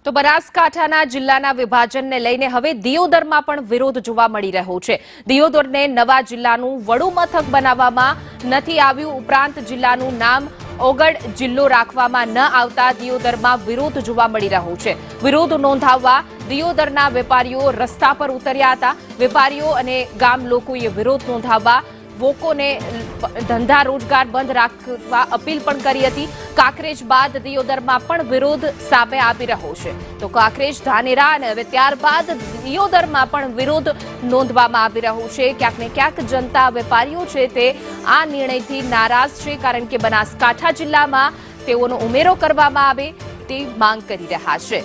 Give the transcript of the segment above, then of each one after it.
તો બનાસકાંઠાના જિલ્લાના વિભાજનને લઈને હવે દિયોદરમાં પણ વિરોધ જોવા મળી રહ્યો છે। દિયોદરને નવા જિલ્લાનું વડું મથક બનાવવામાં નથી આવ્યું। ઉપરાંત જિલ્લાનું નામ ઓગડ જિલ્લો રાખવામાં ન આવતા દિયોદરમાં વિરોધ જોવા મળી રહ્યો છે। વિરોધ નોંધાવવા દિયોદરના વેપારીઓ રસ્તા પર ઉતર્યા હતા। વેપારીઓ અને ગામ લોકોએ વિરોધ નોંધાવવા વોકોને ધંધા રોજગાર બંધ રાખવા અપીલ પણ કરી હતી। કાંકરેજ બાદ દિયોદરમાં પણ વિરોધ સામે આવી રહ્યો છે। તો કાંકરેજ, ધાનેરા અને હવે ત્યારબાદ દિયોદરમાં પણ વિરોધ નોંધવામાં આવી રહ્યો છે। ક્યાંક ને ક્યાંક જનતા, વેપારીઓ છે તે આ નિર્ણયથી નારાજ છે, કારણ કે બનાસકાંઠા જિલ્લામાં તેઓનો ઉમેરો કરવામાં આવે તે માંગ કરી રહ્યા છે।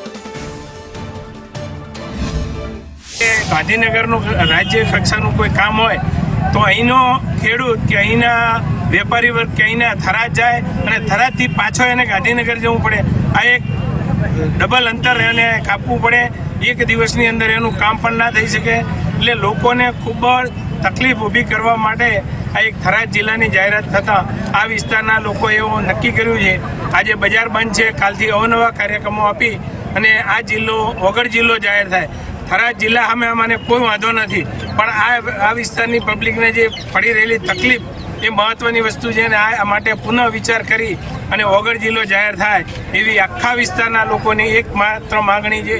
ગાંધીનગરનું રાજ્ય કક્ષાનું કોઈ કામ હોય તો અહીંનો ખેડૂત કે અહીંના વેપારી વર્ગ કે અહીંના થરાદ જાય અને થરાદથી પાછો એને ગાંધીનગર જવું પડે। આ એક ડબલ અંતર એને કાપવું પડે। એક દિવસની અંદર એનું કામ પણ ના થઈ શકે। એટલે લોકોને ખૂબ જ તકલીફ ઊભી કરવા માટે આ એક થરાદ જિલ્લાની જાહેરાત થતાં આ વિસ્તારના લોકોએ એવું નક્કી કર્યું છે। આજે બજાર બંધ છે, કાલથી અવનવા કાર્યક્રમો આપી અને આ જિલ્લો ઓગડ જિલ્લો જાહેર થાય। થરાદ જિલ્લા સામે અમને કોઈ વાંધો નથી, પણ આ વિસ્તારની પબ્લિકને જે પડી રહેલી તકલીફ એ મહત્વની વસ્તુ છે અને આ માટે પુનઃ વિચાર કરી અને ઓગડ જિલ્લો જાહેર થાય એવી આખા વિસ્તારના લોકોની એકમાત્ર માગણી છે।